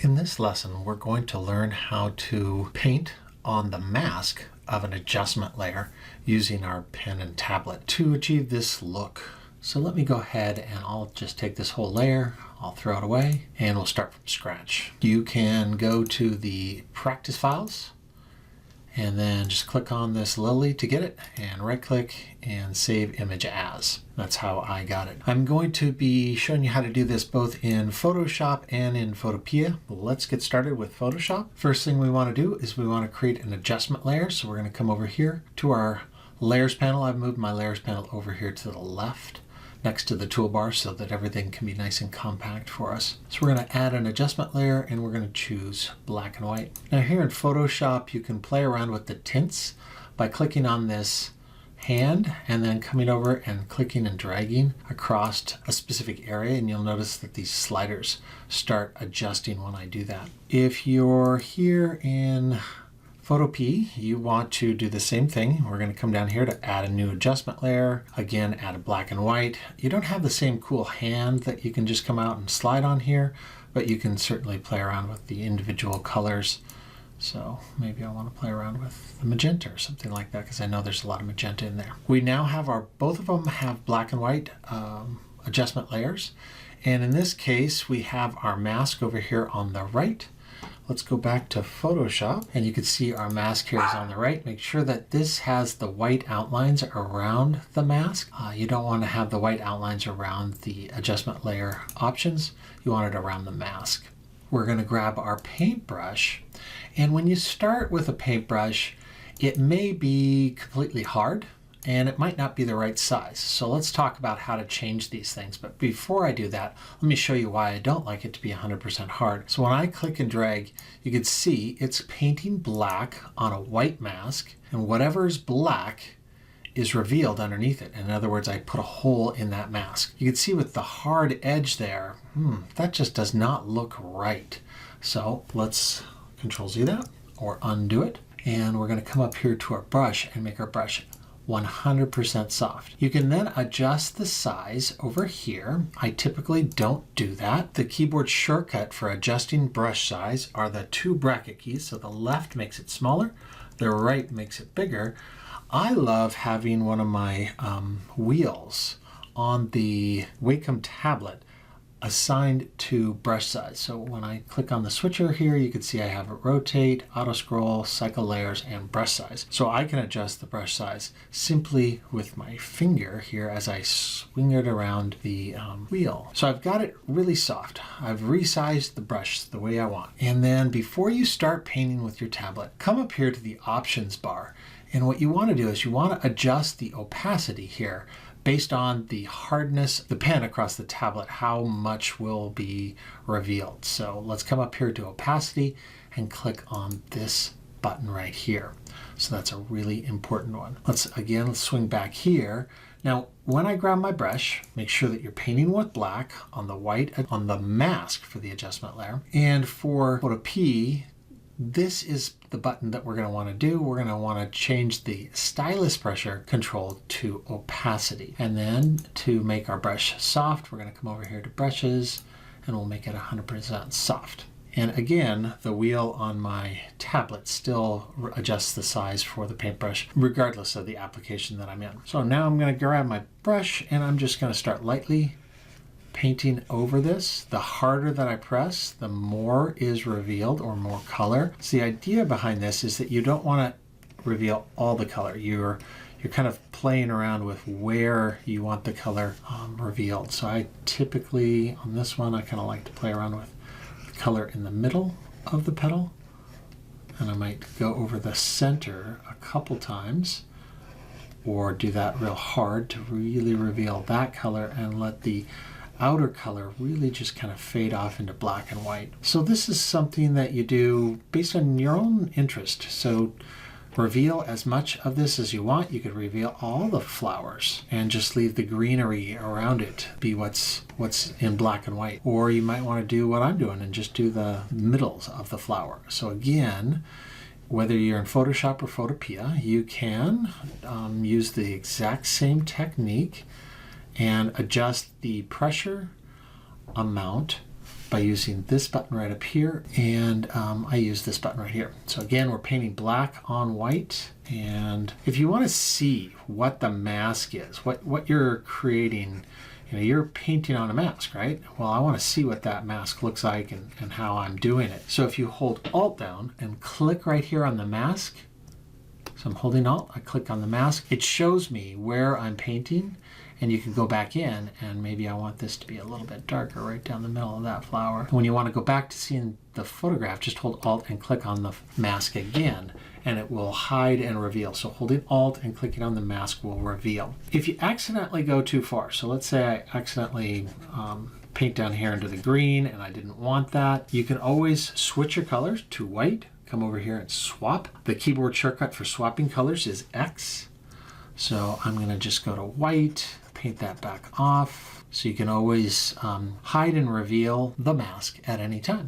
In this lesson, we're going to learn how to paint on the mask of an adjustment layer using our pen and tablet to achieve this look. So let me go ahead and I'll just take this whole layer, I'll throw it away, and we'll start from scratch. You can go to the practice files and then just click on this lily to get it and right click and save image as. That's how I got it. I'm going to be showing you how to do this both in Photoshop and in Photopea. Let's get started with Photoshop. First thing we want to do is we want to create an adjustment layer. So we're going to come over here to our layers panel. I've moved my layers panel over here to the left next to the toolbar so that everything can be nice and compact for us. So we're going to add an adjustment layer and we're going to choose black and white. Now here in Photoshop you can play around with the tints by clicking on this hand and then coming over and clicking and dragging across a specific area, and you'll notice that these sliders start adjusting when I do that. If you're here in Photopea, you want to do the same thing. We're going to come down here to add a new adjustment layer. Again, add a black and white. You don't have the same cool hand that you can just come out and slide on here, but you can certainly play around with the individual colors. So maybe I want to play around with the magenta or something like that because I know there's a lot of magenta in there. We now have both of them have black and white adjustment layers. And in this case, we have our mask over here on the right. Let's go back to Photoshop and you can see our mask here is on the right. Make sure that this has the white outlines around the mask. You don't want to have the white outlines around the adjustment layer options. You want it around the mask. We're going to grab our paintbrush, and when you start with a paintbrush, it may be completely hard and it might not be the right size. So let's talk about how to change these things. But before I do that, let me show you why I don't like it to be 100% hard. So when I click and drag, you can see it's painting black on a white mask, and whatever is black is revealed underneath it. In other words, I put a hole in that mask. You can see with the hard edge there, that just does not look right. So let's Control Z that or undo it. And we're going to come up here to our brush and make our brush 100% soft. You can then adjust the size over here. I typically don't do that. The keyboard shortcut for adjusting brush size are the two bracket keys. So the left makes it smaller, the right makes it bigger. I love having one of my wheels on the Wacom tablet assigned to brush size. So when I click on the switcher here, you can see I have it rotate, auto scroll, cycle layers, and brush size. So I can adjust the brush size simply with my finger here as I swing it around the wheel. So I've got it really soft. I've resized the brush the way I want. And then before you start painting with your tablet, come up here to the options bar. And what you want to do is you want to adjust the opacity here based on the hardness of the pen across the tablet, how much will be revealed. So let's come up here to opacity and click on this button right here. So that's a really important one. Let's swing back here. Now, when I grab my brush, make sure that you're painting with black on the white on the mask for the adjustment layer. And for Photopea, this is the button that we're going to want to do. We're going to want to change the stylus pressure control to opacity. And then to make our brush soft, we're going to come over here to brushes and we'll make it 100% soft. And again, the wheel on my tablet still adjusts the size for the paintbrush regardless of the application that I'm in. So now I'm going to grab my brush and I'm just going to start lightly painting over this. The harder that I press, the more is revealed or more color. So the idea behind this is that you don't want to reveal all the color. You're kind of playing around with where you want the color revealed. So I typically, on this one, I kind of like to play around with the color in the middle of the petal. And I might go over the center a couple times or do that real hard to really reveal that color and let the outer color really just kind of fade off into black and white. So this is something that you do based on your own interest. So reveal as much of this as you want. You could reveal all the flowers and just leave the greenery around it be what's in black and white. Or you might want to do what I'm doing and just do the middles of the flower. So again, whether you're in Photoshop or Photopea, you can use the exact same technique and adjust the pressure, amount, by using this button right up here, and I use this button right here. So again, we're painting black on white, and if you want to see what the mask is, what you're creating, you're painting on a mask, right? Well, I want to see what that mask looks like and how I'm doing it. So if you hold Alt down and click right here on the mask, so I'm holding Alt, I click on the mask, it shows me where I'm painting, and you can go back in and maybe I want this to be a little bit darker right down the middle of that flower. When you want to go back to seeing the photograph, just hold Alt and click on the mask again, and it will hide and reveal. So holding Alt and clicking on the mask will reveal. If you accidentally go too far, so let's say I accidentally paint down here into the green and I didn't want that, you can always switch your colors to white, come over here and swap. The keyboard shortcut for swapping colors is X. So I'm going to just go to white, paint that back off, so you can always hide and reveal the mask at any time.